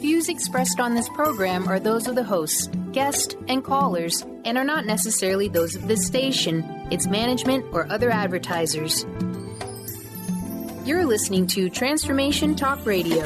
views expressed on this program are those of the host, guest, and callers, and are not necessarily those of this station, its management, or other advertisers. You're listening to Transformation Talk Radio.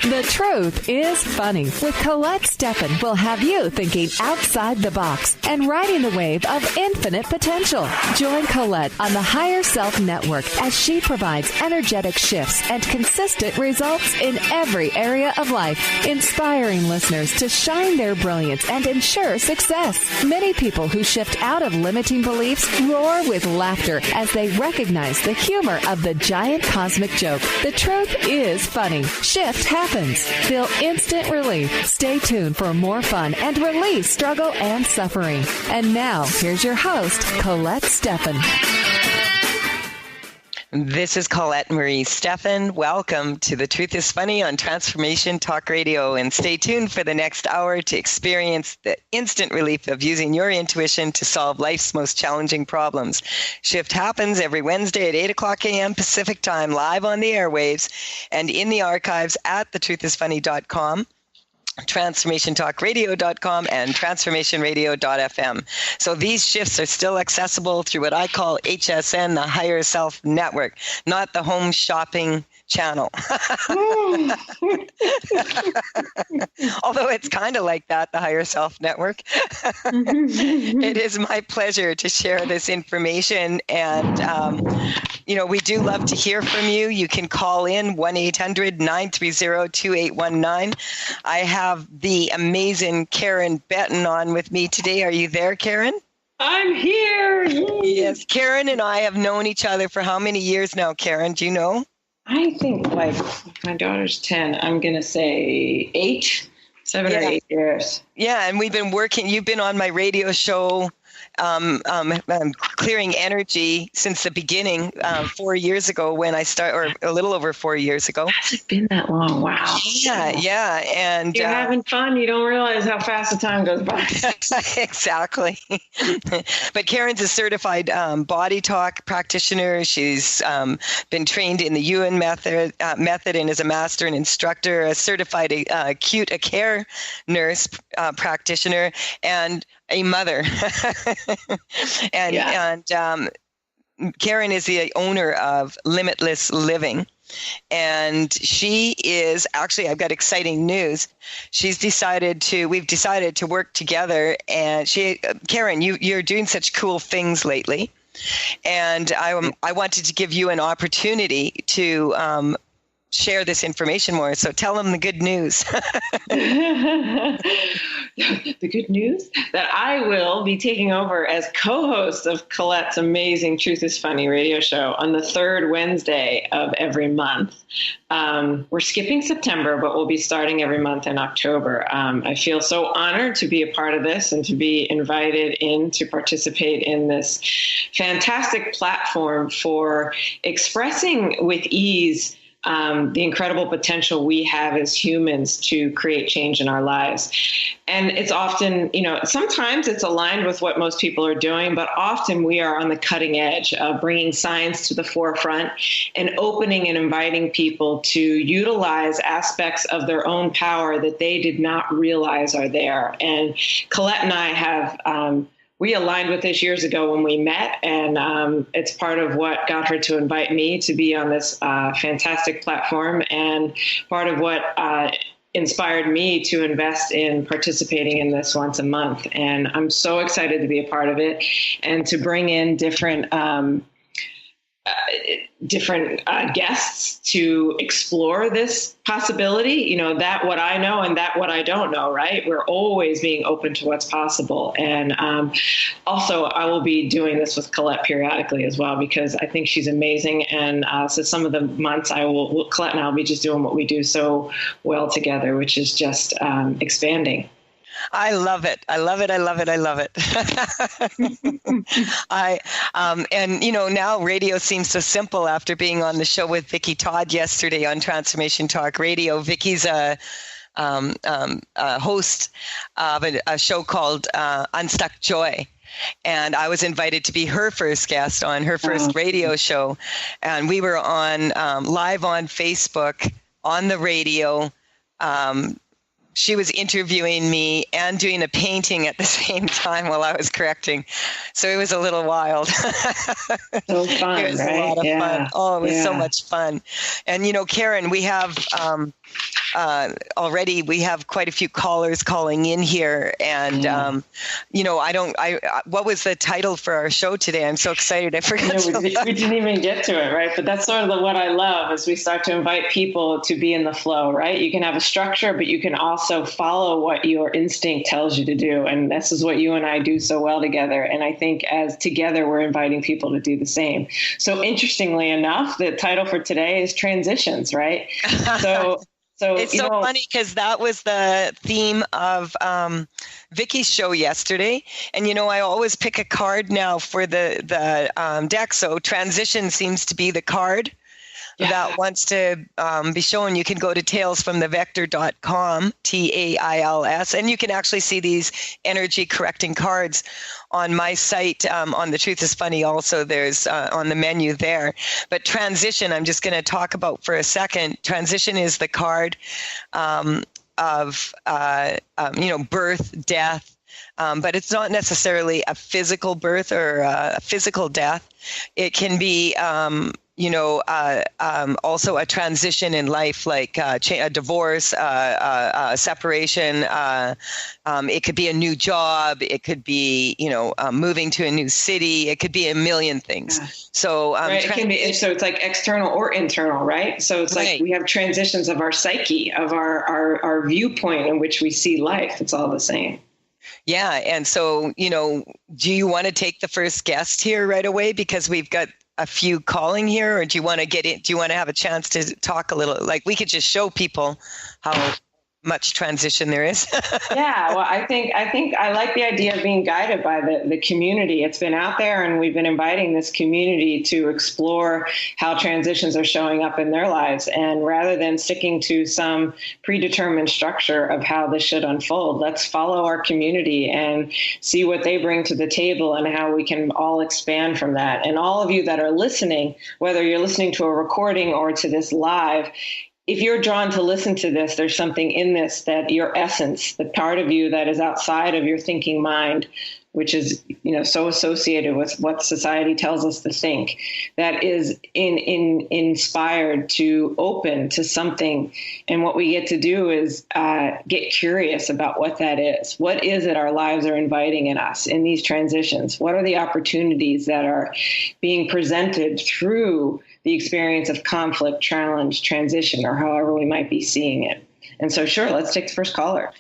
The Truth is Funny with Colette Stefan will have you thinking outside the box and riding the wave of infinite potential. Join Colette on the Higher Self Network as she provides energetic shifts and consistent results in every area of life, inspiring listeners to shine their brilliance and ensure success. Many people who shift out of limiting beliefs roar with laughter as they recognize the humor of the giant cosmic joke. The truth is funny. Shift happens. Feel instant relief. Stay tuned for more fun and release struggle and suffering. And now, here's your host, Colette Stefan. This is Colette Marie Stefan. Welcome to The Truth is Funny on Transformation Talk Radio. And stay tuned for the next hour to experience the instant relief of using your intuition to solve life's most challenging problems. Shift happens every Wednesday at 8 o'clock a.m. Pacific Time, live on the airwaves and in the archives at thetruthisfunny.com. transformationtalkradio.com and transformationradio.fm. So these shifts are still accessible through what I call HSN, the Higher Self Network, not the home shopping channel. Although it's kind of like that, the Higher Self Network. It is my pleasure to share this information. And, we do love to hear from you. You can call in 1-800-930-2819. I have the amazing Karen Betten on with me today. Are you there, Karen? I'm here. Yes, Karen and I have known each other for how many years now, Karen? Do you know? I think my daughter's 10. I'm going to say 7 or 8 years. Yeah, and we've been working. You've been on my radio show, Clearing Energy, since the beginning, 4 years ago when I started, or a little over 4 years ago. Has it been that long? Wow. Yeah. And you're having fun. You don't realize how fast the time goes by. Exactly. But Karen's a certified body talk practitioner. She's been trained in the Yuen method and is a master and instructor, a certified acute care nurse practitioner, and a mother. And Karen is the owner of Limitless Living. And she is actually, I've got exciting news. We've decided to work together. And Karen, you're doing such cool things lately. And I wanted to give you an opportunity to share this information more. So tell them the good news. The good news that I will be taking over as co-host of Colette's amazing Truth is Funny radio show on the third Wednesday of every month. We're skipping September, but we'll be starting every month in October. I feel so honored to be a part of this and to be invited in to participate in this fantastic platform for expressing with ease the incredible potential we have as humans to create change in our lives. And it's often, sometimes it's aligned with what most people are doing, but often we are on the cutting edge of bringing science to the forefront and opening and inviting people to utilize aspects of their own power that they did not realize are there. And Colette and I have we aligned with this years ago when we met, and it's part of what got her to invite me to be on this fantastic platform, and part of what inspired me to invest in participating in this once a month. And I'm so excited to be a part of it and to bring in different guests to explore this possibility, that what I know and that what I don't know, right? We're always being open to what's possible. And also I will be doing this with Colette periodically as well, because I think she's amazing. And so some of the months Colette and I will be just doing what we do so well together, which is just expanding. I love it. I love it. I love it. I love it. Now radio seems so simple after being on the show with Vicki Todd yesterday on Transformation Talk Radio. Vicki's a host of a show called Unstuck Joy. and I was invited to be her first guest on her first radio show. And we were on live on Facebook, on the radio. She was interviewing me and doing a painting at the same time while I was correcting. So it was a little wild. So fun, it was right? a lot of fun. Oh, it was so much fun. And, Karen, we have already, we have quite a few callers calling in here. And, what was the title for our show today? I'm so excited. I forgot. We didn't even get to it, right? But that's sort of what I love as we start to invite people to be in the flow, right? You can have a structure, but you can also follow what your instinct tells you to do. And this is what you and I do so well together. And I think as together, we're inviting people to do the same. So interestingly enough, the title for today is transitions, right? So it's so funny because that was the theme of Vicky's show yesterday. And, I always pick a card now for the deck. So transition seems to be the card that wants to be shown. You can go to talesfromthevector.com, TAILS, and you can actually see these energy correcting cards on my site, on The Truth is Funny. Also, there's on the menu there. But transition, I'm just going to talk about for a second. Transition is the card of birth, death. But it's not necessarily a physical birth or a physical death. It can be also a transition in life, like a divorce, a separation. It could be a new job. It could be, moving to a new city. It could be a million things. Yeah. So right. It can be. So it's like external or internal, right? So it's like we have transitions of our psyche, of our viewpoint in which we see life. It's all the same. Yeah. And so, do you want to take the first guest here right away? Because we've got a few calling here, or do you want to get in? Do you want to have a chance to talk a little? Like, we could just show people how much transition there is. Yeah, well, I think I like the idea of being guided by the community. It's been out there, and we've been inviting this community to explore how transitions are showing up in their lives. And rather than sticking to some predetermined structure of how this should unfold, let's follow our community and see what they bring to the table and how we can all expand from that. And all of you that are listening, whether you're listening to a recording or to this live, if you're drawn to listen to this, there's something in this that your essence, the part of you that is outside of your thinking mind, which is, so associated with what society tells us to think, that is inspired to open to something. And what we get to do is get curious about what that is. What is it our lives are inviting in us in these transitions? What are the opportunities that are being presented through the experience of conflict, challenge, transition, or however we might be seeing it? And so, sure, let's take the first caller.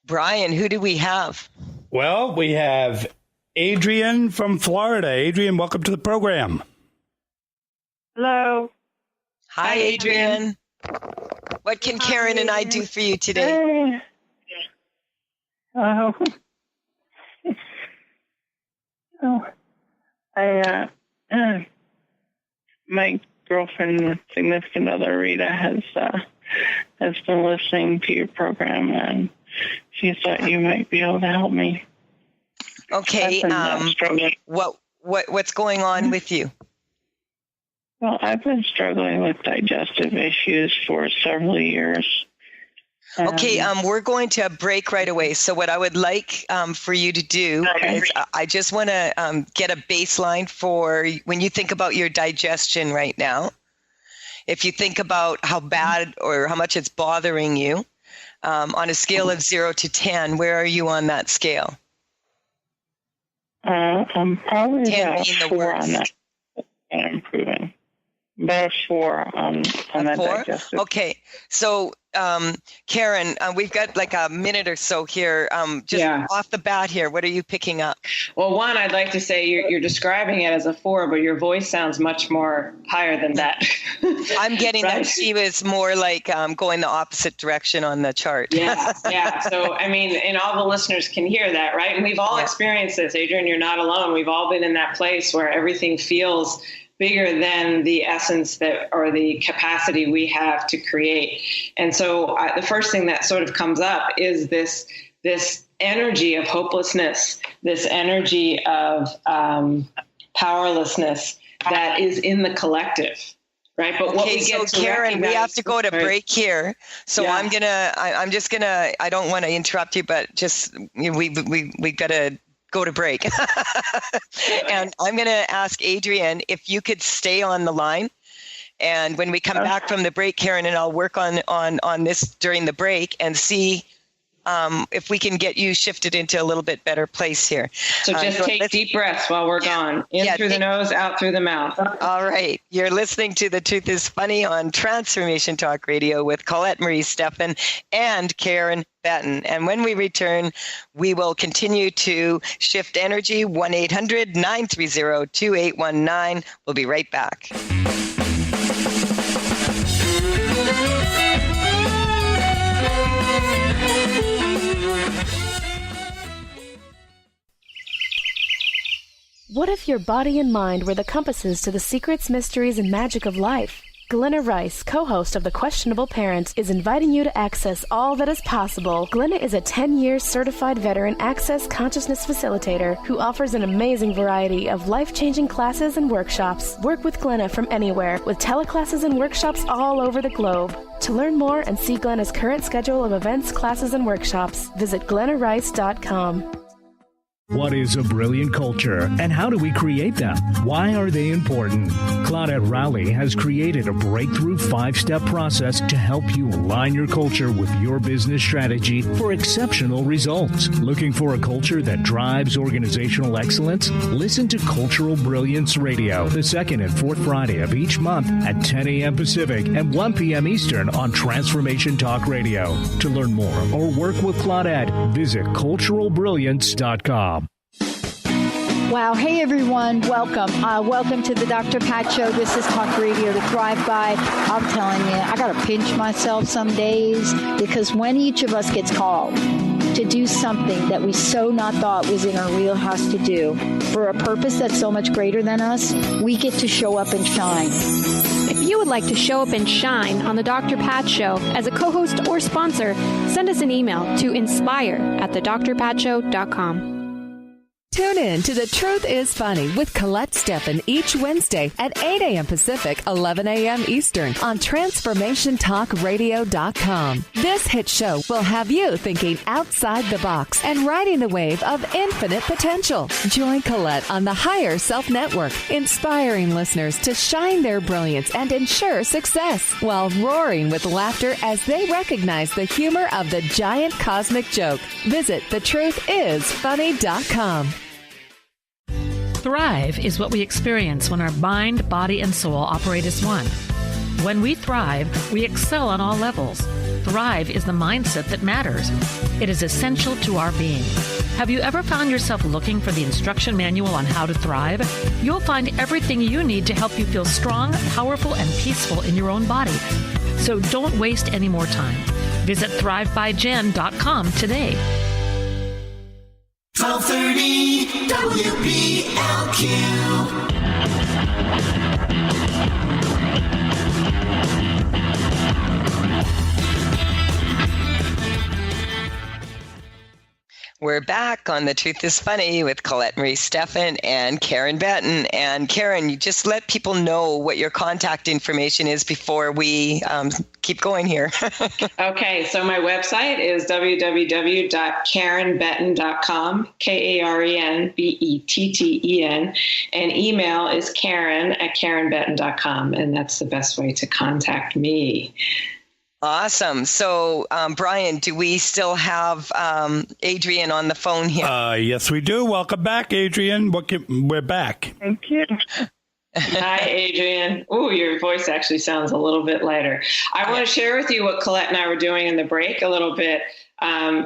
Brian, who do we have? Well, we have Adrian from Florida. Adrian, welcome to the program. Hello. Hi, Adrian. What can Karen and I do for you today? My girlfriend, significant other, Rita, has been listening to your program, and she thought you might be able to help me. Okay. What's going on with you? Well, I've been struggling with digestive issues for several years. Okay, we're going to break right away. So what I would like for you to do is I just want to get a baseline for when you think about your digestion right now. If you think about how bad or how much it's bothering you, on a scale of 0 to 10, where are you on that scale? I'm probably 10 about being the 4 worst. on that, and improving. About 4 on that 4? digestive. Okay, so Karen, we've got like a minute or so here. Off the bat here, what are you picking up? Well, one, I'd like to say you're describing it as a 4, but your voice sounds much more higher than that. I'm getting right? that she was more like going the opposite direction on the chart. Yeah. So, and all the listeners can hear that, right? And we've all experienced this, Adrian, you're not alone. We've all been in that place where everything feels bigger than the essence that, or the capacity we have to create. And so the first thing that sort of comes up is this energy of hopelessness, this energy of powerlessness that is in the collective. Right. But what we get to Karen, we have to go to break here. So yeah. I'm just going to, I don't want to interrupt you, but just, we got to go to break. And I'm going to ask Adrienne if you could stay on the line. And when we come back from the break, Karen and I'll work on this during the break and see if we can get you shifted into a little bit better place here. So just take deep breaths while we're gone. Through the nose, out through the mouth. All right. You're listening to The Truth is Funny on Transformation Talk Radio with Colette Marie Stefan and Karen Betten. And when we return, we will continue to shift energy. 1-800-930-2819. We'll be right back. What if your body and mind were the compasses to the secrets, mysteries, and magic of life? Glenna Rice, co-host of The Questionable Parent, is inviting you to access all that is possible. Glenna is a 10-year certified veteran access consciousness facilitator who offers an amazing variety of life-changing classes and workshops. Work with Glenna from anywhere with teleclasses and workshops all over the globe. To learn more and see Glenna's current schedule of events, classes, and workshops, visit glennarice.com. What is a brilliant culture, and how do we create them? Why are they important? Claudette Rowley has created a breakthrough 5-step process to help you align your culture with your business strategy for exceptional results. Looking for a culture that drives organizational excellence? Listen to Cultural Brilliance Radio, the second and fourth Friday of each month at 10 a.m. Pacific and 1 p.m. Eastern on Transformation Talk Radio. To learn more or work with Claudette, visit culturalbrilliance.com. Wow. Hey, everyone. Welcome. Welcome to the Dr. Pat Show. This is Talk Radio to Thrive By. I'm telling you, I got to pinch myself some days because when each of us gets called to do something that we so not thought was in our wheelhouse to do for a purpose that's so much greater than us, we get to show up and shine. If you would like to show up and shine on the Dr. Pat Show as a co-host or sponsor, send us an email to inspire@thedrpatshow.com. Tune in to The Truth is Funny with Colette Stefan each Wednesday at 8 a.m. Pacific, 11 a.m. Eastern on TransformationTalkRadio.com. This hit show will have you thinking outside the box and riding the wave of infinite potential. Join Colette on the Higher Self Network, inspiring listeners to shine their brilliance and ensure success while roaring with laughter as they recognize the humor of the giant cosmic joke. Visit thetruthisfunny.com. Thrive is what we experience when our mind, body, and soul operate as one. When we thrive, we excel on all levels. Thrive is the mindset that matters. It is essential to our being. Have you ever found yourself looking for the instruction manual on how to thrive? You'll find everything you need to help you feel strong, powerful, and peaceful in your own body. So don't waste any more time. Visit thrivebyjen.com today. 1230 WBLQ. We're back on The Truth is Funny with Colette Marie Stefan and Karen Betten. And Karen, you just let people know what your contact information is before we keep going here. Okay, so my website is www.karenbetten.com, KarenBetten, and email is karen@karenbetten.com, and that's the best way to contact me. Awesome. So, Brian, do we still have Adrienne on the phone here? Yes, we do. Welcome back, Adrienne. We're back. Thank you. Hi, Adrienne. Oh, your voice actually sounds a little bit lighter. I want to share with you what Colette and I were doing in the break a little bit.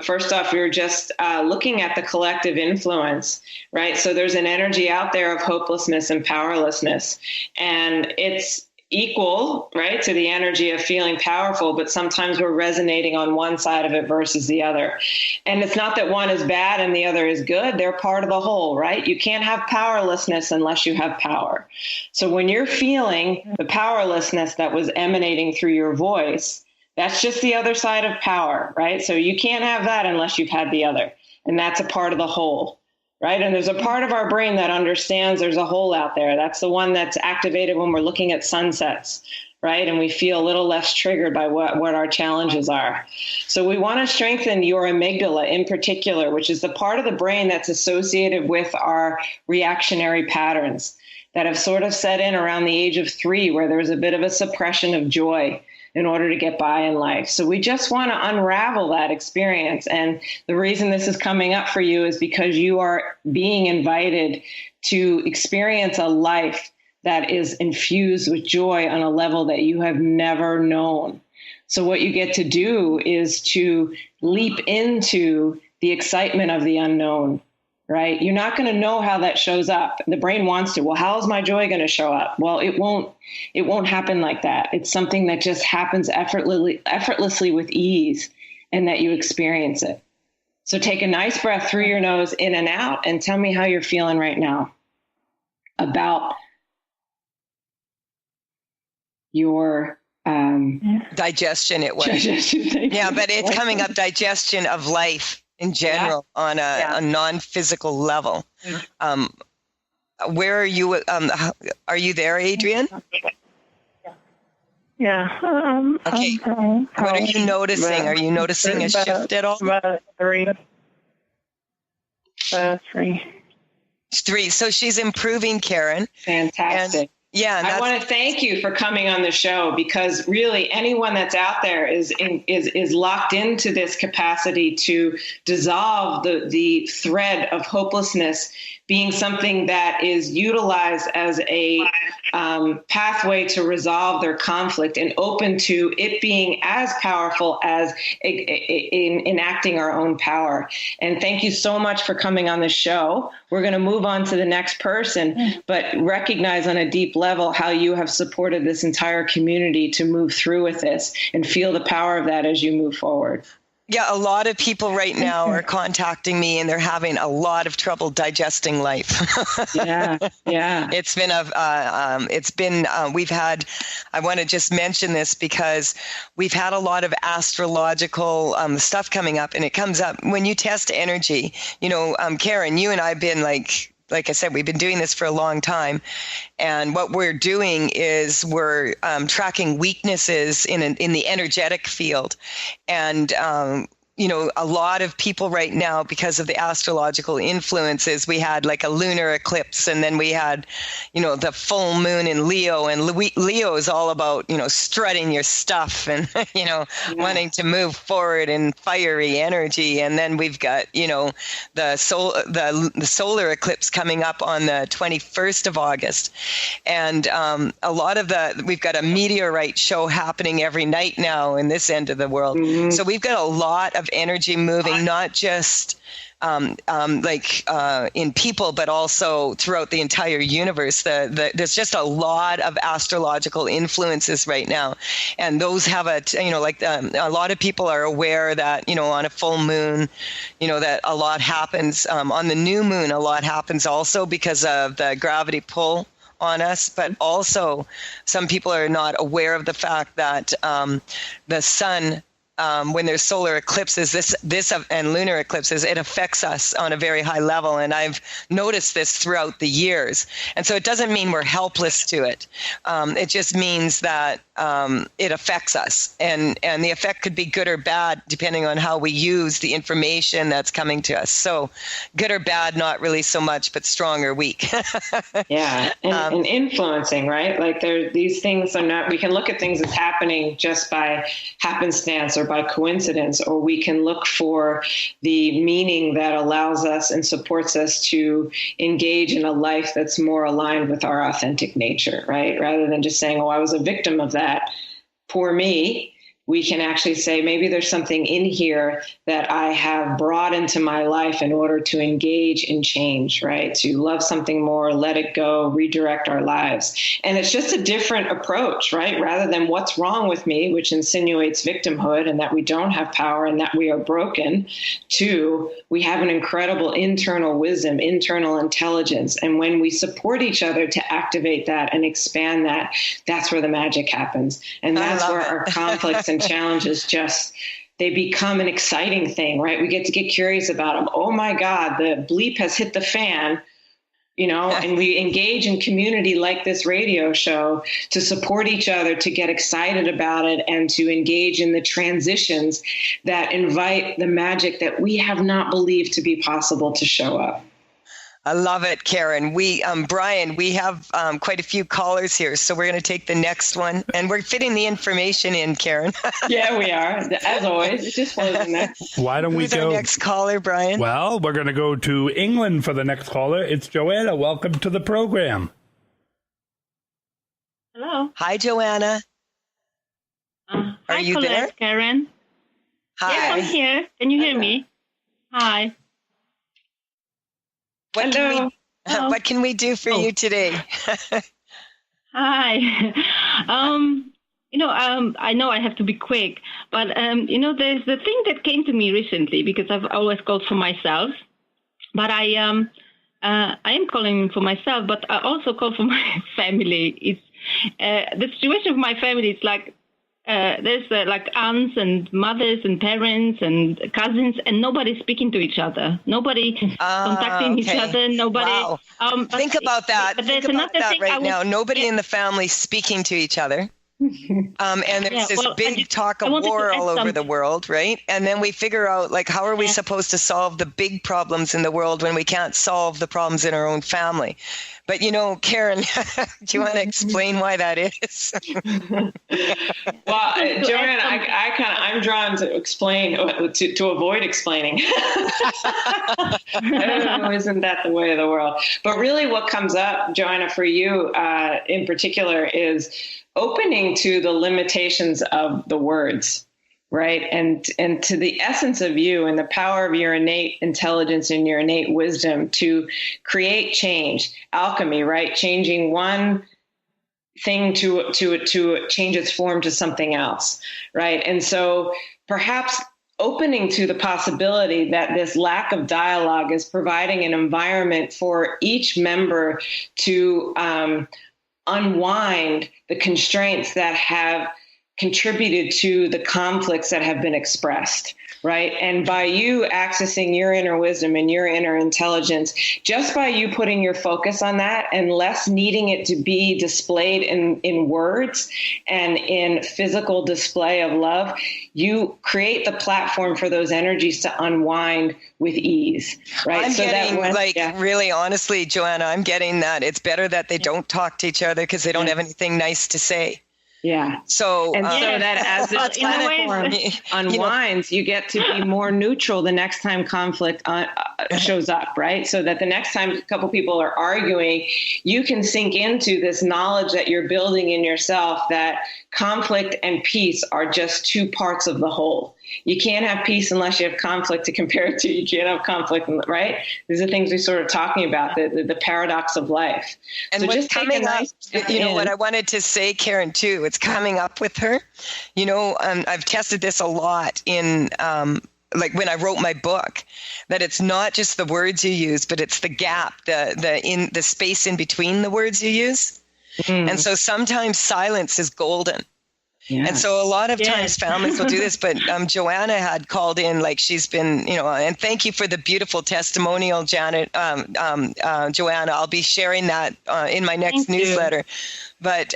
First off, we were just looking at the collective influence, right? So there's an energy out there of hopelessness and powerlessness, and it's equal, right, to the energy of feeling powerful, but sometimes we're resonating on one side of it versus the other. And it's not that one is bad and the other is good. They're part of the whole, right? You can't have powerlessness unless you have power. So when you're feeling the powerlessness that was emanating through your voice, that's just the other side of power, right? So you can't have that unless you've had the other. And that's a part of the whole, right? And there's a part of our brain that understands there's a hole out there. That's the one that's activated when we're looking at sunsets, right? And we feel a little less triggered by what our challenges are. So we want to strengthen your amygdala in particular, which is the part of the brain that's associated with our reactionary patterns that have sort of set in around the age of 3, where there's a bit of a suppression of joy in order to get by in life. So we just want to unravel that experience. And the reason this is coming up for you is because you are being invited to experience a life that is infused with joy on a level that you have never known. So what you get to do is to leap into the excitement of the unknown, right? You're not going to know how that shows up. The brain wants to. Well, how is my joy going to show up? Well, it won't happen like that. It's something that just happens effortlessly with ease, and that you experience it. So take a nice breath through your nose, in and out, and tell me how you're feeling right now about your digestion. It was. Yeah, but it's coming up, digestion of life in general, on a non-physical level. Where are you? Are you there, Adrienne? Yeah. Okay. What are you noticing? Are you noticing a shift at all? Three. 3. So she's improving, Karen. Fantastic. And I want to thank you for coming on the show, because really anyone that's out there is locked into this capacity to dissolve the thread of hopelessness being something that is utilized as a pathway to resolve their conflict, and open to it being as powerful as in enacting our own power. And thank you so much for coming on the show. We're going to move on to the next person, but recognize on a deep level how you have supported this entire community to move through with this, and feel the power of that as you move forward. Yeah, a lot of people right now are contacting me, and they're having a lot of trouble digesting life. Yeah. We've had, I want to just mention this because we've had a lot of astrological stuff coming up, and it comes up when you test energy. Karen, you and I have been like I said, we've been doing this for a long time. And what we're doing is we're tracking weaknesses in the energetic field. And, a lot of people right now, because of the astrological influences, we had like a lunar eclipse, and then we had, the full moon in Leo. And Leo is all about, strutting your stuff and, wanting to move forward in fiery energy. And then we've got, the solar eclipse coming up on the 21st of August. And a lot of we've got a meteorite show happening every night now in this end of the world. Mm-hmm. So we've got a lot of energy moving, not just in people, but also throughout the entire universe. There's just a lot of astrological influences right now, and those have a lot of people are aware that on a full moon, that a lot happens. On the new moon, a lot happens also because of the gravity pull on us, but also some people are not aware of the fact that the sun, when there's solar eclipses, this and lunar eclipses, it affects us on a very high level. And I've noticed this throughout the years. And so it doesn't mean we're helpless to it. It just means that it affects us. And the effect could be good or bad, depending on how we use the information that's coming to us. So good or bad, not really so much, but strong or weak. Yeah. And influencing, right? Like these things are not, we can look at things as happening just by happenstance or by coincidence, or we can look for the meaning that allows us and supports us to engage in a life that's more aligned with our authentic nature, right? Rather than just saying, oh, I was a victim of that, poor me. We can actually say, maybe there's something in here that I have brought into my life in order to engage in change, right? To love something more, let it go, redirect our lives. And it's just a different approach, right? Rather than what's wrong with me, which insinuates victimhood and that we don't have power and that we are broken, to we have an incredible internal wisdom, internal intelligence. And when we support each other to activate that and expand that, that's where the magic happens. And that's where our conflicts and challenges just, they become an exciting thing, right? We get to get curious about them. Oh my God, the bleep has hit the fan, and we engage in community like this radio show to support each other, to get excited about it, and to engage in the transitions that invite the magic that we have not believed to be possible to show up. I love it, Karen. Brian, we have quite a few callers here, so we're going to take the next one, and we're fitting the information in, Karen. Yeah, we are. As always, it just flows in there. Why don't we go? Who's our next caller, Brian? Well, we're going to go to England for the next caller. It's Joanna. Welcome to the program. Hello. Hi, Joanna. Are you Colette, there? Karen. Hi. Yes, I'm here. Can you hear me? Hi. What can we do for you today? Hi. I know I have to be quick, but there's the thing that came to me recently, because I've always called for myself, but I am calling for myself, but I also call for my family. It's the situation of my family. It's like there's like aunts and mothers and parents and cousins, and nobody's speaking to each other. Nobody contacting each other. Nobody. Wow. Think about that. Think about that right now. Nobody in the family speaking to each other. And there's this big talk of war all over the world, right? And then we figure out, like, how are we supposed to solve the big problems in the world when we can't solve the problems in our own family? But, Karen, do you want to explain why that is? Well, Joanne, I'm drawn to explain, to avoid explaining. I don't know, isn't that the way of the world? But really what comes up, Joanna, for you in particular is opening to the limitations of the words, right? And to the essence of you and the power of your innate intelligence and your innate wisdom to create change, alchemy, right? Changing one thing to change its form to something else, right? And so perhaps opening to the possibility that this lack of dialogue is providing an environment for each member to unwind the constraints that have contributed to the conflicts that have been expressed, right? And by you accessing your inner wisdom and your inner intelligence, just by you putting your focus on that and less needing it to be displayed in words and in physical display of love, you create the platform for those energies to unwind with ease, right? I'm really honestly, Joanna, I'm getting that it's better that they don't talk to each other because they don't have anything nice to say. Yeah. So that as this platform unwinds, you get to be more neutral the next time conflict shows up, right? So that the next time a couple people are arguing, you can sink into this knowledge that you're building in yourself that conflict and peace are just two parts of the whole. You can't have peace unless you have conflict to compare it to. You can't have conflict, right? These are things we're sort of talking about, the paradox of life. And so what's just coming up, what I wanted to say, Karen, too, it's coming up with her. I've tested this a lot in, like when I wrote my book, that it's not just the words you use, but it's the gap, the space in between the words you use. And so sometimes silence is golden. Yeah. And so a lot of times families will do this, but Joanna had called in, like she's been, and thank you for the beautiful testimonial, Joanna. I'll be sharing that in my next newsletter. But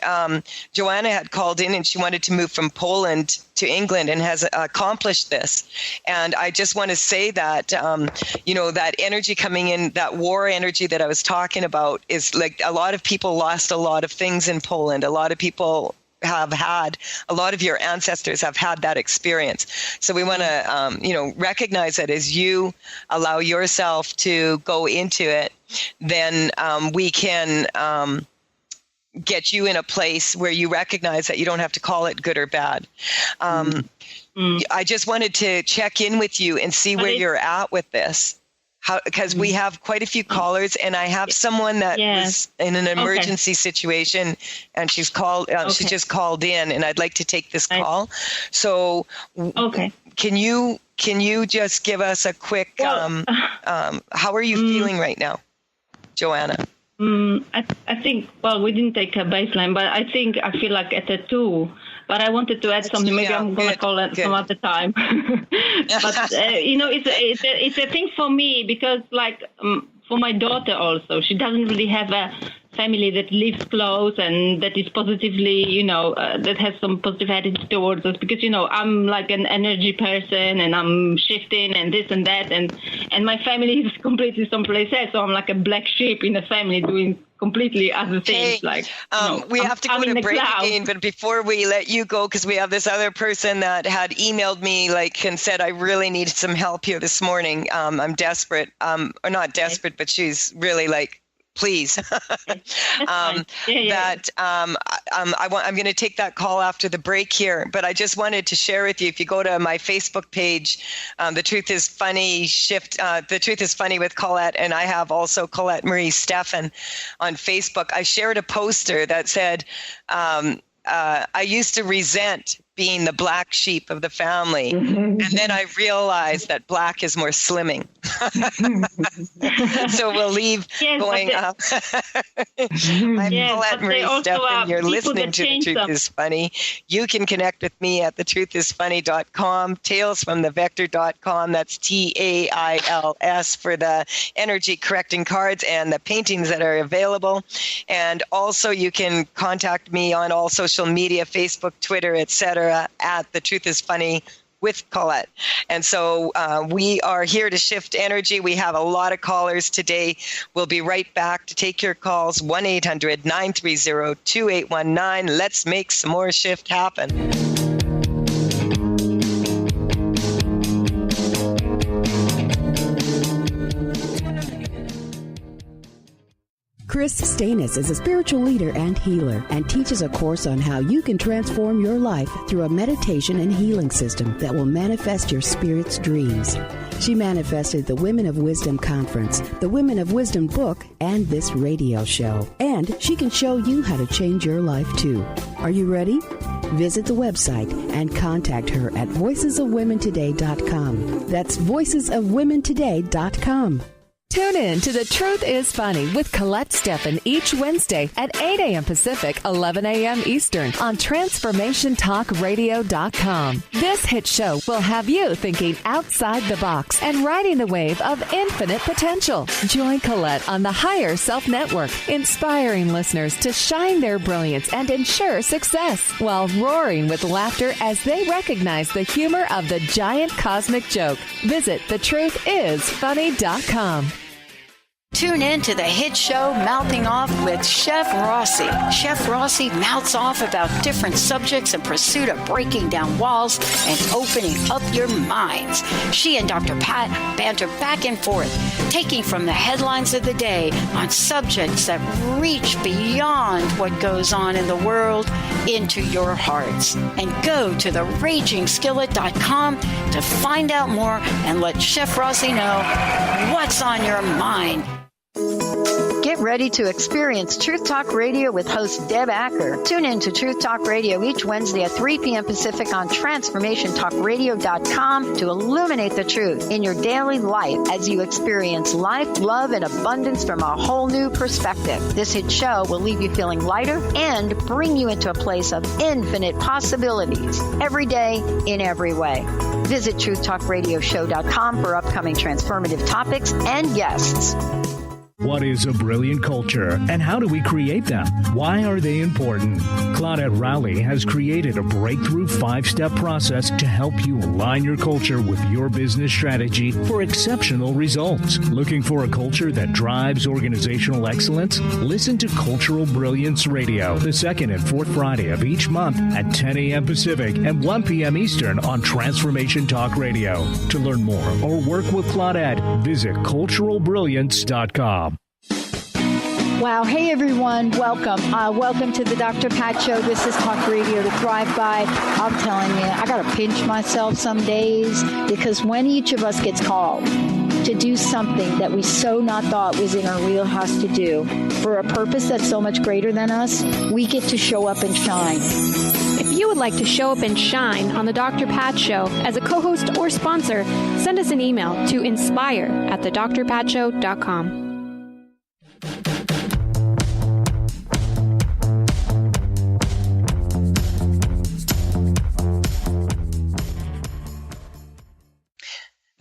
Joanna had called in and she wanted to move from Poland to England and has accomplished this. And I just want to say that, that energy coming in, that war energy that I was talking about is like a lot of people lost a lot of things in Poland. A lot of people a lot of your ancestors have had that experience. So we want to, recognize that as you allow yourself to go into it, then we can get you in a place where you recognize that you don't have to call it good or bad. I just wanted to check in with you and see where you're at with this. Because we have quite a few callers, and I have someone that was in an emergency situation, and she's called. She just called in, and I'd like to take this call. So, can you just give us a quick? How are you feeling right now, Joanna? I think, well, we didn't take a baseline, but I think I feel like at a 2. But I wanted to add something. Maybe I'm going to call it some other time. But, it's a thing for me because, like, for my daughter also, she doesn't really have a family that lives close and that is positively, that has some positive attitude towards us because, I'm like an energy person and I'm shifting and this and that. And my family is completely someplace else. So I'm like a black sheep in the family doing completely other things. We have to go to break again, but before we let you go, because we have this other person that had emailed me and said, I really need some help here this morning. I'm desperate, or not desperate, but she's really please. I'm going to take that call after the break here, but I just wanted to share with you, if you go to my Facebook page, The Truth is Funny The Truth is Funny with Colette, and I have also Colette Marie Stefan on Facebook. I shared a poster that said, I used to resent being the black sheep of the family. And then I realized that black is more slimming. So we'll leave going up. I'm Colette Marie Stefan. You're listening to The Truth is Funny. You can connect with me at thetruthisfunny.com, talesfromthevector.com. That's TAILS for the energy correcting cards and the paintings that are available. And also you can contact me on all social media, Facebook, Twitter, etc. at The Truth is Funny with Colette. And so we are here to shift energy. We have a lot of callers today. We'll be right back to take your calls, 1-800-930-2819. Let's make some more shift happen. Chris Stanis is a spiritual leader and healer and teaches a course on how you can transform your life through a meditation and healing system that will manifest your spirit's dreams. She manifested the Women of Wisdom Conference, the Women of Wisdom book, and this radio show. And she can show you how to change your life too. Are you ready? Visit the website and contact her at voicesofwomentoday.com. That's voicesofwomentoday.com. Tune in to The Truth is Funny with Colette Stefan each Wednesday at 8 a.m. Pacific, 11 a.m. Eastern on TransformationTalkRadio.com. This hit show will have you thinking outside the box and riding the wave of infinite potential. Join Colette on the Higher Self Network, inspiring listeners to shine their brilliance and ensure success while roaring with laughter as they recognize the humor of the giant cosmic joke. Visit thetruthисfunny.com. Tune in to the hit show Mouthing Off with Chef Rossi. Chef Rossi mouths off about different subjects in pursuit of breaking down walls and opening up your minds. She and Dr. Pat banter back and forth, taking from the headlines of the day on subjects that reach beyond what goes on in the world into your hearts. And go to theragingskillet.com to find out more and let Chef Rossi know what's on your mind. Get ready to experience Truth Talk Radio with host Deb Acker. Tune in to Truth Talk Radio each Wednesday at 3 p.m. Pacific on TransformationTalkRadio.com to illuminate the truth in your daily life as you experience life, love, and abundance from a whole new perspective. This hit show will leave you feeling lighter and bring you into a place of infinite possibilities every day in every way. Visit TruthTalkRadioshow.com for upcoming transformative topics and guests. What is a brilliant culture, and how do we create them? Why are they important? Claudette Rowley has created a breakthrough 5-step process to help you align your culture with your business strategy for exceptional results. Looking for a culture that drives organizational excellence? Listen to Cultural Brilliance Radio, the second and fourth Friday of each month at 10 a.m. Pacific and 1 p.m. Eastern on Transformation Talk Radio. To learn more or work with Claudette, visit culturalbrilliance.com. Wow. Hey, everyone. Welcome. Welcome to the Dr. Pat Show. This is Talk Radio to Thrive By. I'm telling you, I got to pinch myself some days because when each of us gets called to do something that we so not thought was in our wheelhouse to do for a purpose that's so much greater than us, we get to show up and shine. If you would like to show up and shine on the Dr. Pat Show as a co-host or sponsor, send us an email to inspire@thedrpatshow.com.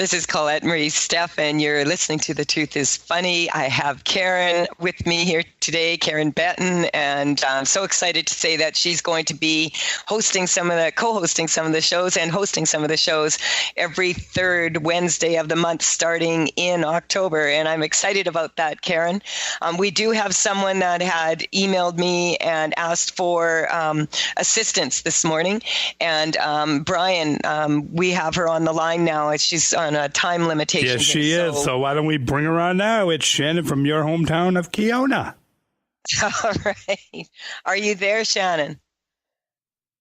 This is Colette Marie Stefan. You're listening to The Truth is Funny. I have Karen with me here today, Karen Betten, and I'm so excited to say that she's going to be co-hosting some of the shows and hosting some of the shows every third Wednesday of the month starting in October. And I'm excited about that, Karen. We do have someone that had emailed me and asked for assistance this morning. And Brian, we have her on the line now. She's on a time limitation. Yes, she is. So why don't we bring her on now? It's Shannon from your hometown of Keona. All right. Are you there, Shannon?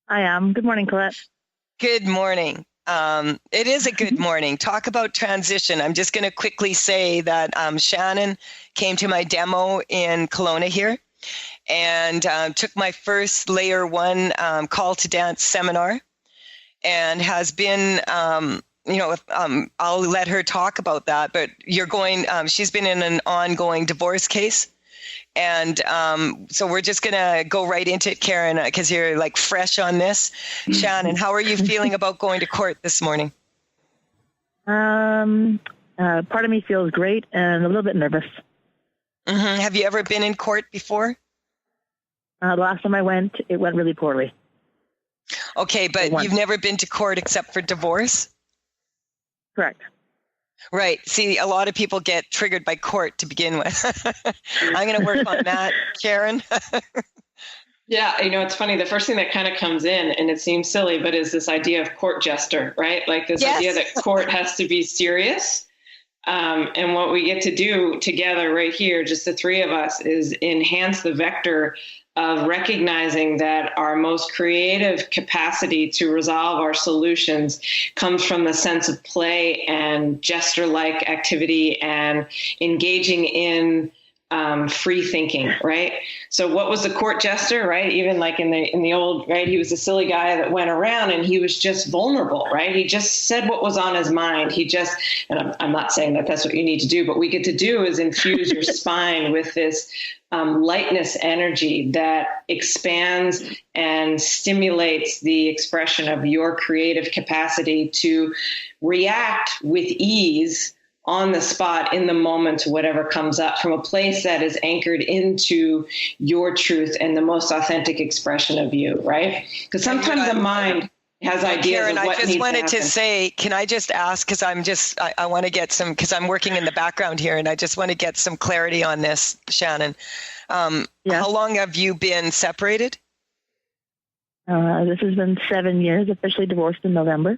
I am. Good morning, Colette. Good morning. It is a good morning. Talk about transition. I'm just going to quickly say that Shannon came to my demo in Kelowna here and took my first Layer 1 Call to Dance seminar and has been... I'll let her talk about that, but she's been in an ongoing divorce case. And so we're just going to go right into it, Karen, because you're like fresh on this. Shannon, how are you feeling about going to court this morning? Part of me feels great and a little bit nervous. Mm-hmm. Have you ever been in court before? The last time I went, it went really poorly. Okay, but you've never been to court except for divorce? Correct. Right. See, a lot of people get triggered by court to begin with. I'm going to work on that, Karen. Yeah, it's funny. The first thing that kind of comes in, and it seems silly, but is this idea of court jester, right? Like this idea that court has to be serious. And what we get to do together right here, just the three of us, is enhance the vector of recognizing that our most creative capacity to resolve our solutions comes from the sense of play and jester-like activity and engaging in free thinking, right? So what was the court jester, right? Even like in the old, right? He was a silly guy that went around and he was just vulnerable, right? He just said what was on his mind. And I'm not saying that that's what you need to do, but what we get to do is infuse your spine with this lightness energy that expands and stimulates the expression of your creative capacity to react with ease on the spot, in the moment, to whatever comes up from a place that is anchored into your truth and the most authentic expression of you, right? Because sometimes the mind has ideas Karen, of what I just wanted to happen. say, can I just ask, because I want to get some, because I'm working in the background here, and I just want to get some clarity on this, Shannon. How long have you been separated? This has been 7 years, officially divorced in November.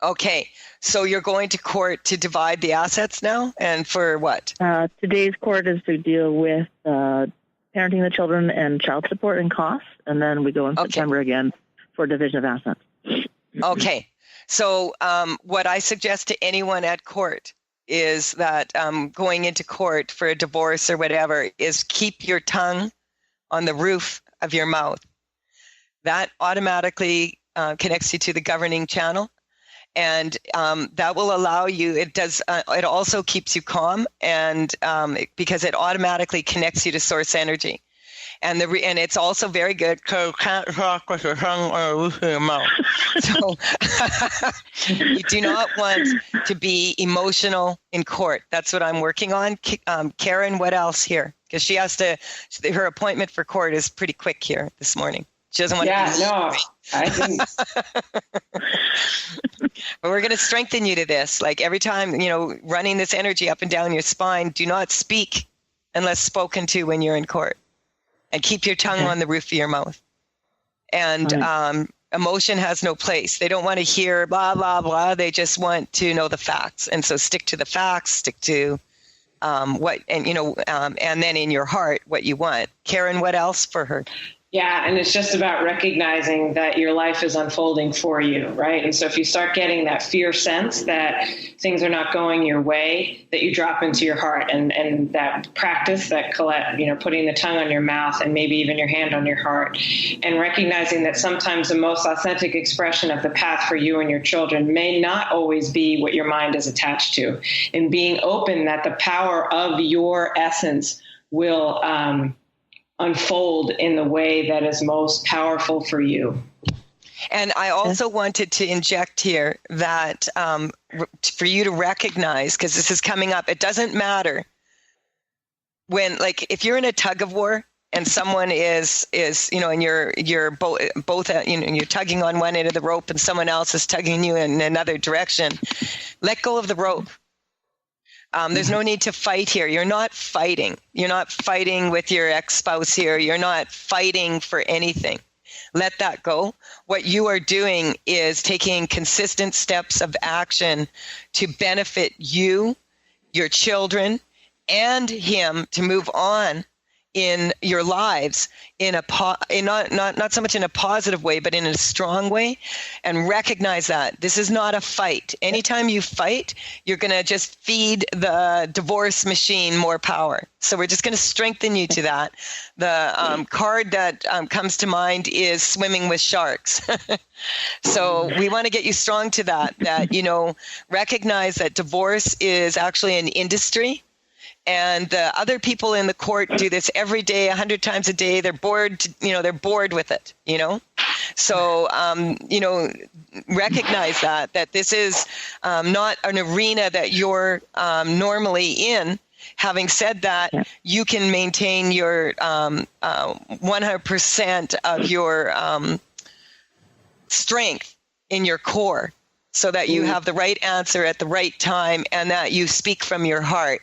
Okay, so you're going to court to divide the assets now, and for what? Today's court is to deal with parenting the children and child support and costs, and then we go in September again for division of assets. Okay, so what I suggest to anyone at court is that going into court for a divorce or whatever is keep your tongue on the roof of your mouth. That automatically connects you to the governing channel. And that will allow you, it also keeps you calm, and because it automatically connects you to source energy. And it's also very good because you can't talk with your tongue on the roof of your mouth. So you do not want to be emotional in court. That's what I'm working on. Karen, what else here? Because she has her appointment for court is pretty quick here this morning. She doesn't want to be I think. But we're going to strengthen you to this. Like every time, running this energy up and down your spine, do not speak unless spoken to when you're in court. And keep your tongue on the roof of your mouth. And emotion has no place. They don't want to hear blah, blah, blah. They just want to know the facts. And so stick to the facts, stick to and then in your heart, what you want. Karen, what else for her? Yeah, and it's just about recognizing that your life is unfolding for you, right? And so if you start getting that fear sense that things are not going your way, that you drop into your heart, and that practice that Colette, putting the tongue on your mouth and maybe even your hand on your heart, and recognizing that sometimes the most authentic expression of the path for you and your children may not always be what your mind is attached to, and being open that the power of your essence will unfold in the way that is most powerful for you. And I also wanted to inject here that for you to recognize, because this is coming up, it doesn't matter when, like, if you're in a tug of war and someone is and you're both you're tugging on one end of the rope and someone else is tugging you in another direction, let go of the rope. There's no need to fight here. You're not fighting. You're not fighting with your ex-spouse here. You're not fighting for anything. Let that go. What you are doing is taking consistent steps of action to benefit you, your children, and him to move on in your lives in not so much in a positive way, but in a strong way, and recognize that this is not a fight. Anytime you fight, you're going to just feed the divorce machine more power. So we're just going to strengthen you to that. The card that comes to mind is swimming with sharks. So we want to get you strong to that, recognize that divorce is actually an industry. And the other people in the court do this every day, 100 times a day. They're bored, they're bored with it, So, recognize that this is not an arena that you're normally in. Having said that, you can maintain your 100% of your strength in your core so that you have the right answer at the right time and that you speak from your heart.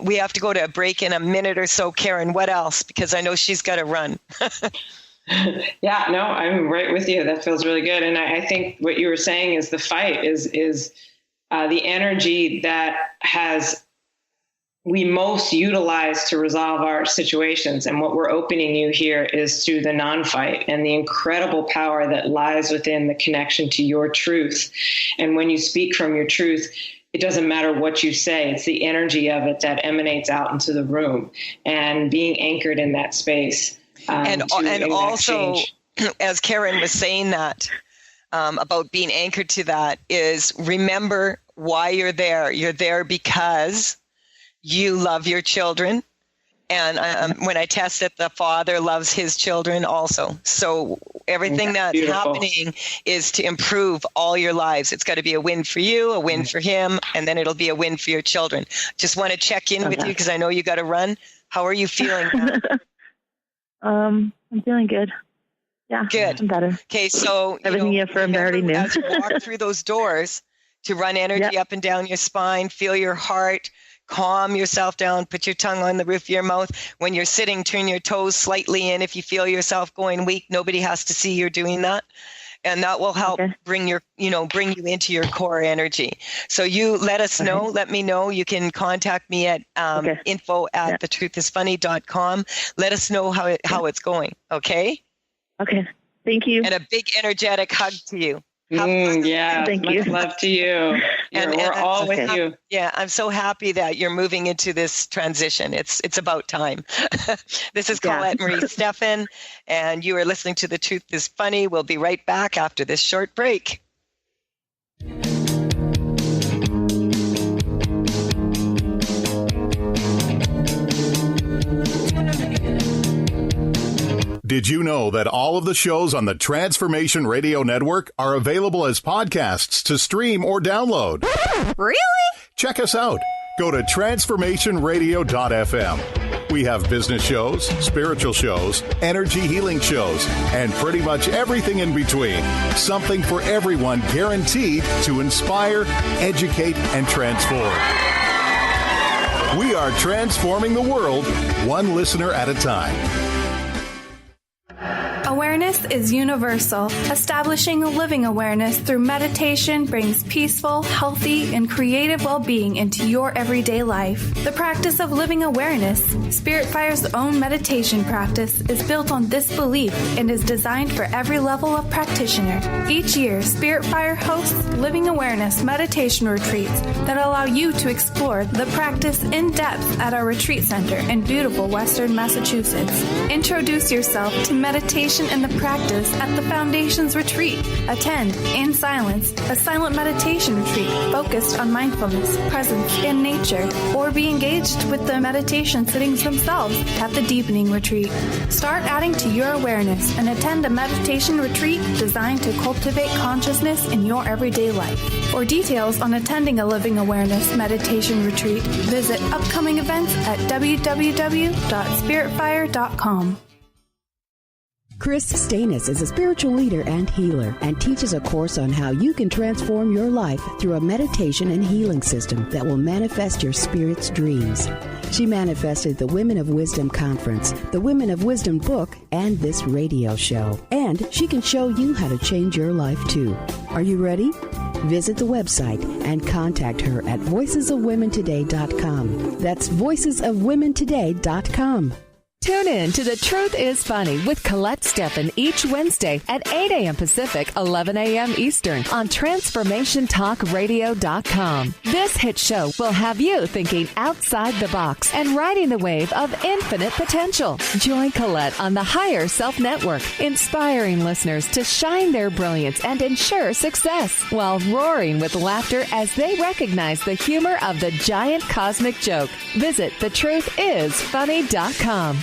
We have to go to a break in a minute or so. Karen, what else? Because I know she's got to run. Yeah, no, I'm right with you. That feels really good. And I think what you were saying is the fight is the energy that we most utilize to resolve our situations. And what we're opening you here is through the non-fight and the incredible power that lies within the connection to your truth. And when you speak from your truth, it doesn't matter what you say. It's the energy of it that emanates out into the room and being anchored in that space. And also, as Karen was saying that, about being anchored to that, is remember why you're there. You're there because you love your children. And when I test it, the Father loves his children also. So everything that's happening is to improve all your lives. It's got to be a win for you, a win for him, and then it'll be a win for your children. Just want to check in with you because I know you got to run. How are you feeling now? I'm feeling good. Yeah, good. I'm better. Okay, so everything you affirmed already knew. As you walk through those doors, to run energy up and down your spine, feel your heart. Calm yourself down, put your tongue on the roof of your mouth. When you're sitting, turn your toes slightly in. If you feel yourself going weak, nobody has to see you're doing that. And that will help bring you into your core energy. So you let us know, let me know. You can contact me at info@thetruthisfunny.com. Let us know how it's going. Okay? Okay. Thank you. And a big energetic hug to you. Yeah, thank you. Much love to you. We're all with you. Yeah, I'm so happy that you're moving into this transition. It's about time. This is Colette Marie Stefan, and you are listening to The Truth is Funny. We'll be right back after this short break. Did you know that all of the shows on the Transformation Radio Network are available as podcasts to stream or download? Really? Check us out. Go to transformationradio.fm. We have business shows, spiritual shows, energy healing shows, and pretty much everything in between. Something for everyone, guaranteed to inspire, educate, and transform. We are transforming the world, one listener at a time. Awareness is universal. Establishing a living awareness through meditation brings peaceful, healthy, and creative well-being into your everyday life. The practice of living awareness, Spirit Fire's own meditation practice, is built on this belief and is designed for every level of practitioner. Each year, Spirit Fire hosts living awareness meditation retreats that allow you to explore the practice in depth at our retreat center in beautiful Western Massachusetts. Introduce yourself to meditation meditation and the practice at the Foundation's retreat. Attend in silence a silent meditation retreat focused on mindfulness, presence, and nature, or be engaged with the meditation sittings themselves at the Deepening Retreat. Start adding to your awareness and attend a meditation retreat designed to cultivate consciousness in your everyday life. For details on attending a Living Awareness meditation retreat, visit upcoming events at www.spiritfire.com. Chris Stanis is a spiritual leader and healer and teaches a course on how you can transform your life through a meditation and healing system that will manifest your spirit's dreams. She manifested the Women of Wisdom Conference, the Women of Wisdom book, and this radio show. And she can show you how to change your life too. Are you ready? Visit the website and contact her at voicesofwomentoday.com. That's voicesofwomentoday.com. Tune in to The Truth is Funny with Colette Stefan each Wednesday at 8 a.m. Pacific, 11 a.m. Eastern on TransformationTalkRadio.com. This hit show will have you thinking outside the box and riding the wave of infinite potential. Join Colette on the Higher Self Network, inspiring listeners to shine their brilliance and ensure success while roaring with laughter as they recognize the humor of the giant cosmic joke. Visit thetruthисfunny.com.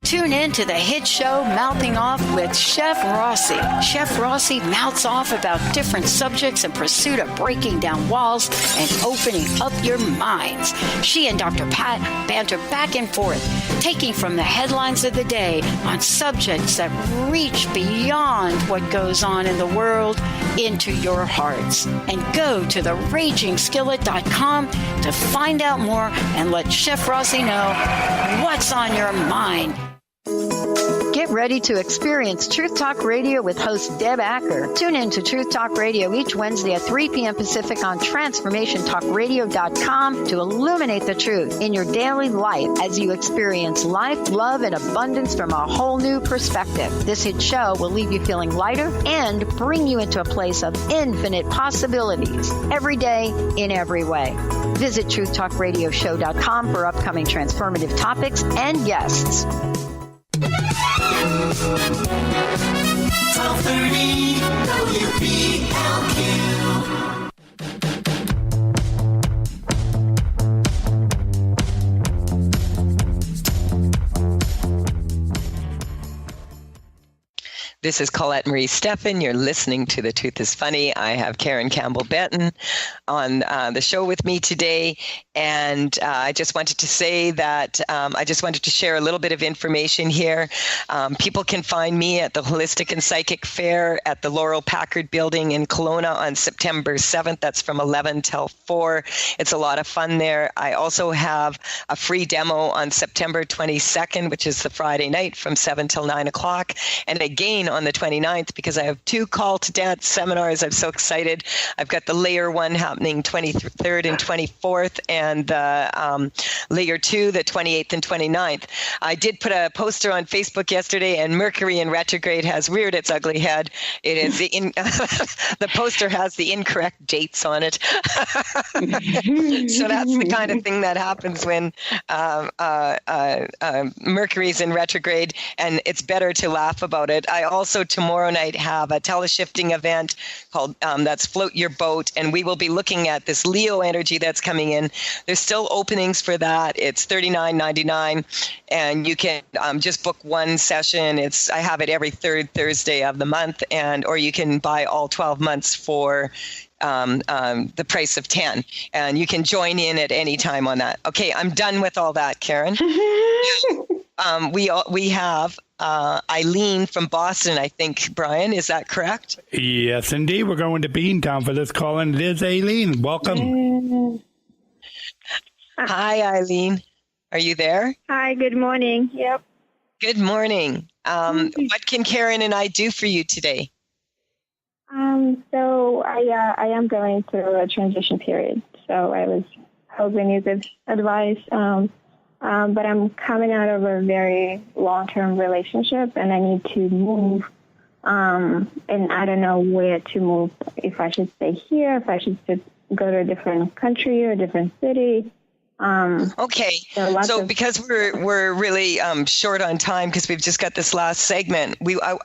Tune in to the hit show Mouthing Off with Chef Rossi. Chef Rossi mouths off about different subjects in pursuit of breaking down walls and opening up your minds. She and Dr. Pat banter back and forth, taking from the headlines of the day on subjects that reach beyond what goes on in the world into your hearts. And go to theragingskillet.com to find out more and let Chef Rossi know what's on your mind. Get ready to experience Truth Talk Radio with host Deb Acker. Tune in to Truth Talk Radio each Wednesday at 3 p.m. Pacific on TransformationTalkRadio.com to illuminate the truth in your daily life as you experience life, love, and abundance from a whole new perspective. This hit show will leave you feeling lighter and bring you into a place of infinite possibilities every day in every way. Visit TruthTalkRadioshow.com for upcoming transformative topics and guests. 1230 WBLQ. This is Colette Marie Stefan. You're listening to The Truth is Funny. I have Karen Campbell Betten on the show with me today. And I just wanted to say that I just wanted to share a little bit of information here. People can find me at the Holistic and Psychic Fair at the Laurel Packard Building in Kelowna on September 7th. That's from 11 till 4. It's a lot of fun there. I also have a free demo on September 22nd, which is the Friday night from 7 till 9 o'clock. And again, on the 29th, because I have 2 call to dance seminars. I'm so excited. I've got the layer 1 happening 23rd and 24th, and the layer 2, the 28th and 29th. I did put a poster on Facebook yesterday, and Mercury in retrograde has reared its ugly head. It is the poster has the incorrect dates on it. So that's the kind of thing that happens when Mercury's in retrograde, and it's better to laugh about it. I also tomorrow night have a teleshifting event called that's Float Your Boat, and we will be looking at this Leo energy that's coming in. There's still openings for that. It's $39.99, and you can just book one session. I have it every third Thursday of the month, or you can buy all 12 months for the price of 10, and you can join in at any time on that. Okay, I'm done with all that, Karen. We have Eileen from Boston, I think. Brian, is that correct? Yes, indeed. We're going to Beantown for this call, and it is Eileen. Welcome. Hi, Eileen. Are you there? Hi, good morning. Yep. Good morning. What can Karen and I do for you today? So I am going through a transition period. So I was hoping you could advise. But I'm coming out of a very long-term relationship, and I need to move. And I don't know where to move. If I should stay here, if I should go to a different country or a different city. Okay. So because we're really short on time because we've just got this last segment,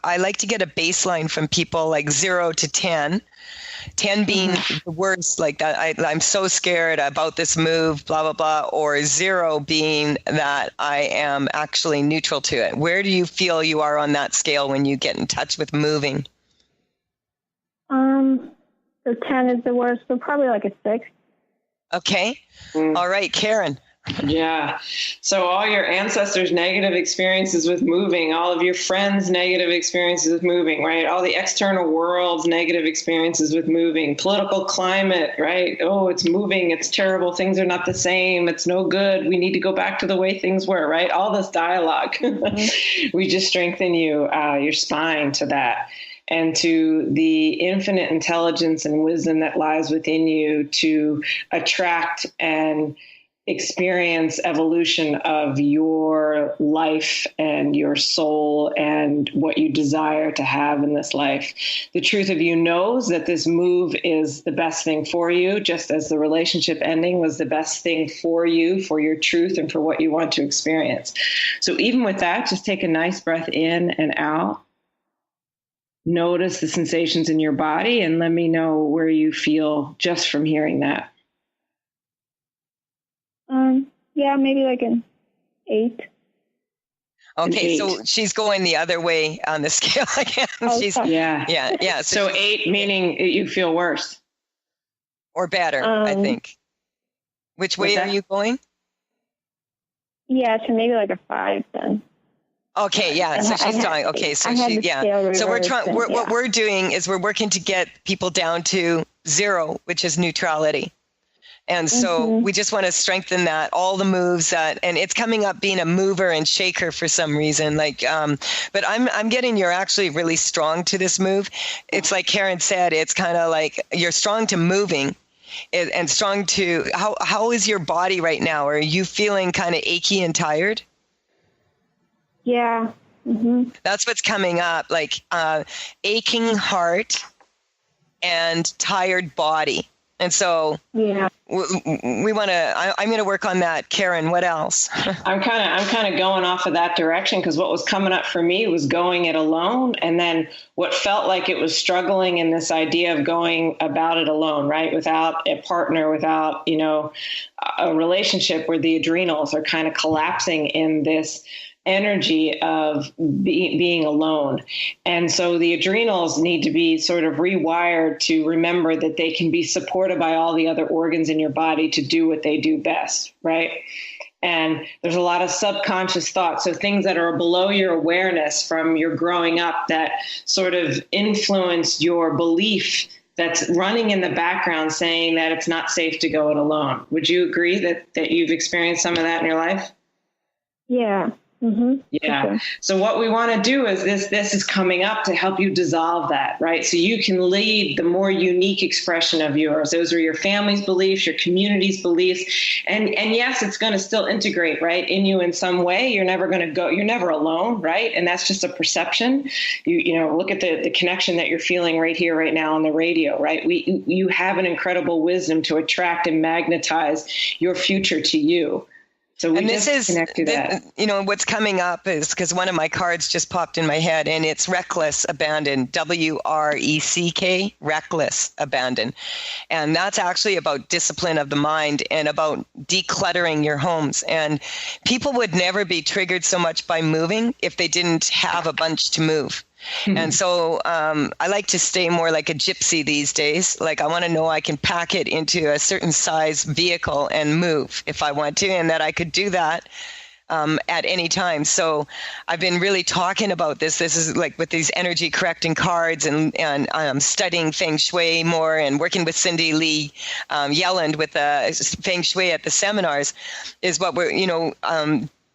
I like to get a baseline from people like 0 to 10. 10 being the worst, like that I'm so scared about this move, blah, blah, blah, or 0 being that I am actually neutral to it. Where do you feel you are on that scale when you get in touch with moving? So 10 is the worst, so probably like a 6. Okay. All right, Karen. Yeah. So all your ancestors' negative experiences with moving, all of your friends' negative experiences with moving, right? All the external world's negative experiences with moving, political climate, right? Oh, it's moving. It's terrible. Things are not the same. It's no good. We need to go back to the way things were, right? All this dialogue. We just strengthen your spine to that. And to the infinite intelligence and wisdom that lies within you to attract and experience evolution of your life and your soul and what you desire to have in this life. The truth of you knows that this move is the best thing for you, just as the relationship ending was the best thing for you, for your truth and for what you want to experience. So even with that, just take a nice breath in and out. Notice the sensations in your body and let me know where you feel just from hearing that. Yeah, maybe like an 8. Okay, so she's going the other way on the scale again. Yeah. So 8 meaning you feel worse or better, I think. Which way are you going? Yeah, so maybe like a 5 then. Okay, yeah. So she's trying. Okay, so So we're trying. What we're doing is we're working to get people down to 0, which is neutrality. And so we just want to strengthen that, all the moves that, and it's coming up being a mover and shaker for some reason. Like, but I'm getting you're actually really strong to this move. It's like Karen said, it's kind of like you're strong to moving and strong to, how is your body right now? Are you feeling kind of achy and tired? Yeah. That's what's coming up, like aching heart and tired body. And so we want to, I'm going to work on that. Karen, what else? I'm kind of going off of that direction because what was coming up for me was going it alone. And then what felt like it was struggling in this idea of going about it alone, right? Without a partner, without, a relationship where the adrenals are kind of collapsing in this energy of being alone. And so the adrenals need to be sort of rewired to remember that they can be supported by all the other organs in your body to do what they do best, right? And there's a lot of subconscious thoughts, so things that are below your awareness from your growing up that sort of influence your belief that's running in the background saying that it's not safe to go it alone. Would you agree that you've experienced some of that in your life? Yeah. Yeah. Okay. So what we want to do is this is coming up to help you dissolve that, right? So you can lead the more unique expression of yours. Those are your family's beliefs, your community's beliefs. And yes, it's going to still integrate, right, in you in some way. You're never alone, right? And that's just a perception. You look at the connection that you're feeling right here, right now on the radio, right? You have an incredible wisdom to attract and magnetize your future to you. So we just connect to that. What's coming up is because one of my cards just popped in my head, and it's reckless abandon, WRECK, reckless abandon. And that's actually about discipline of the mind and about decluttering your homes. And people would never be triggered so much by moving if they didn't have a bunch to move. And so I like to stay more like a gypsy these days. Like I want to know I can pack it into a certain size vehicle and move if I want to, and that I could do that at any time. So I've been really talking about this. This is like with these energy correcting cards and studying Feng Shui more and working with Cindy Lee Yelland with Feng Shui at the seminars is what we're,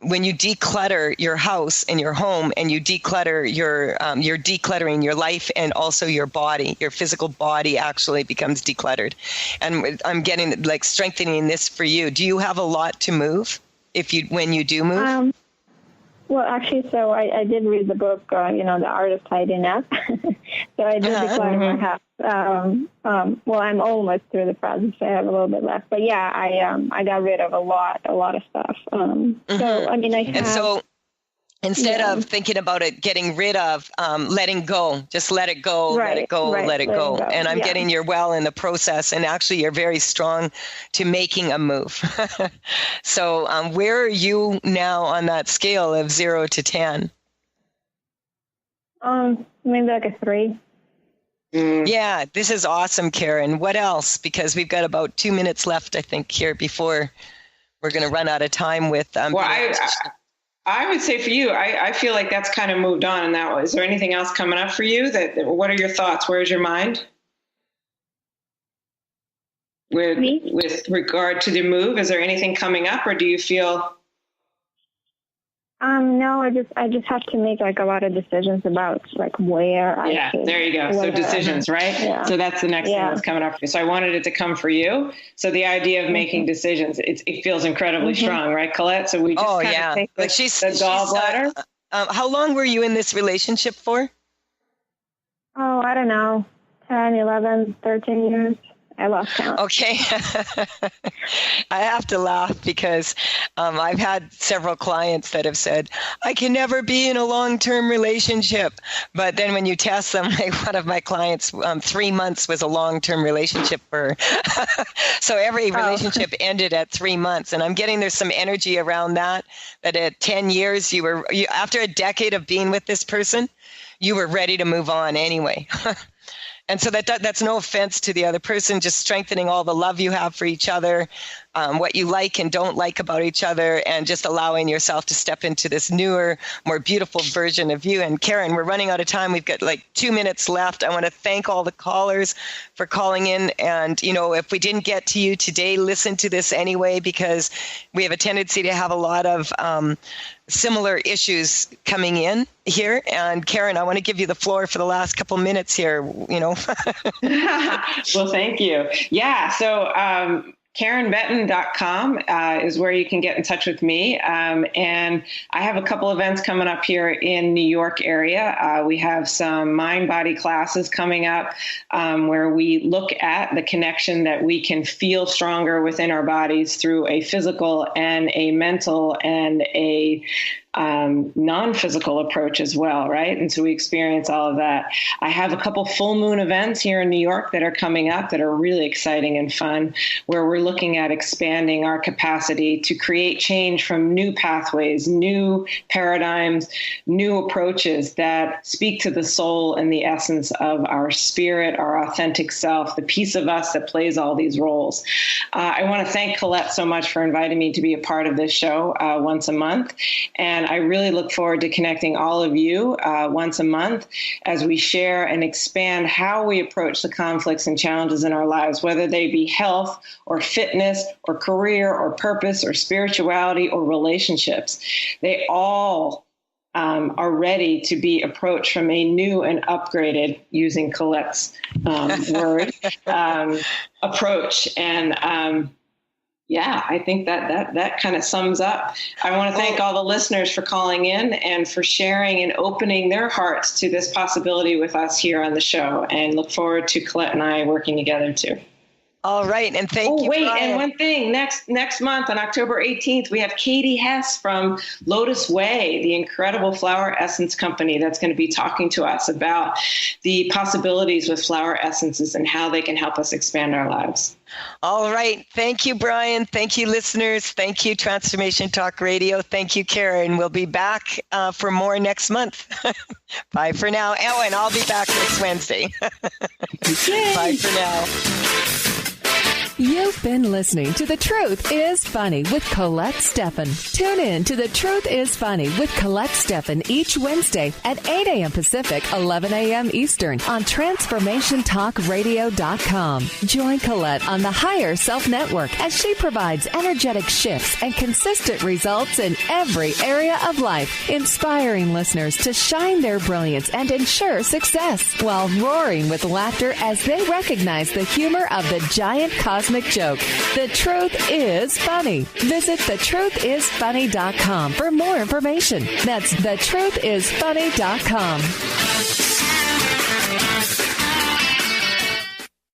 when you declutter your house and your home and you declutter you're decluttering your life and also your body, your physical body actually becomes decluttered. And I'm getting like strengthening this for you. Do you have a lot to move when you do move? Well, actually, so I did read the book, The Art of Tidying Up. So I did declutter my house. Well, I'm almost through the process. I have a little bit left. But yeah, I got rid of a lot of stuff. So, I mean, I have... And so instead of thinking about it, getting rid of, letting go, just let it go, let it go. And I'm getting you're well in the process. And actually, you're very strong to making a move. So where are you now on that scale of 0 to 10? Maybe like a 3. Yeah, this is awesome, Karen. What else? Because we've got about 2 minutes left, I think, here before we're going to run out of time with... I would say for you, I feel like that's kind of moved on in that way. Is there anything else coming up for you? What are your thoughts? Where's your mind? With regard to the move, is there anything coming up, or do you feel... No, I just have to make like a lot of decisions about like where I should. There you go. So decisions, right? Yeah. So that's the next thing that's coming up for you. So I wanted it to come for you. So the idea of making decisions, it feels incredibly strong, right, Colette? So we just take the gallbladder. How long were you in this relationship for? Oh, I don't know, 10, 11, 13 years. I lost count. Okay. I have to laugh because I've had several clients that have said, I can never be in a long-term relationship. But then when you test them, like one of my clients, 3 months was a long-term relationship for her. So every relationship ended at 3 months. And I'm getting there's some energy around that at 10 years, after a decade of being with this person, you were ready to move on anyway. And so that's no offense to the other person, just strengthening all the love you have for each other, what you like and don't like about each other, and just allowing yourself to step into this newer, more beautiful version of you. And Karen, we're running out of time. We've got like 2 minutes left. I want to thank all the callers for calling in. And, if we didn't get to you today, listen to this anyway, because we have a tendency to have a lot of similar issues coming in here. And Karen, I want to give you the floor for the last couple minutes here, Well, thank you. Yeah. So, KarenBetten.com is where you can get in touch with me. And I have a couple events coming up here in New York area. We have some mind-body classes coming up where we look at the connection that we can feel stronger within our bodies through a physical and a mental and a non-physical approach as well, right? And so we experience all of that. I have a couple full moon events here in New York that are coming up that are really exciting and fun, where we're looking at expanding our capacity to create change from new pathways, new paradigms, new approaches that speak to the soul and the essence of our spirit, our authentic self, the piece of us that plays all these roles. I want to thank Colette so much for inviting me to be a part of this show once a month. And I really look forward to connecting all of you once a month as we share and expand how we approach the conflicts and challenges in our lives, whether they be health or fitness or career or purpose or spirituality or relationships. They all are ready to be approached from a new and upgraded, using Colette's word, approach. And I think that kind of sums up. I want to thank all the listeners for calling in and for sharing and opening their hearts to this possibility with us here on the show, and look forward to Colette and I working together too. All right. And thank you. Wait, Brian. And one thing, next month on October 18th, we have Katie Hess from Lotus Way, the incredible flower essence company, that's going to be talking to us about the possibilities with flower essences and how they can help us expand our lives. All right. Thank you, Brian. Thank you, listeners. Thank you, Transformation Talk Radio. Thank you, Karen. We'll be back for more next month. Bye for now. Oh, and I'll be back next Wednesday. Bye for now. You've been listening to The Truth is Funny with Colette Stefan. Tune in to The Truth is Funny with Colette Stefan each Wednesday at 8 a.m. Pacific, 11 a.m. Eastern on TransformationTalkRadio.com. Join Colette on the Higher Self Network as she provides energetic shifts and consistent results in every area of life, inspiring listeners to shine their brilliance and ensure success while roaring with laughter as they recognize the humor of the giant cosmic cosmic joke. The truth is funny. Visit thetruthisfunny.com for more information. That's thetruthisfunny.com.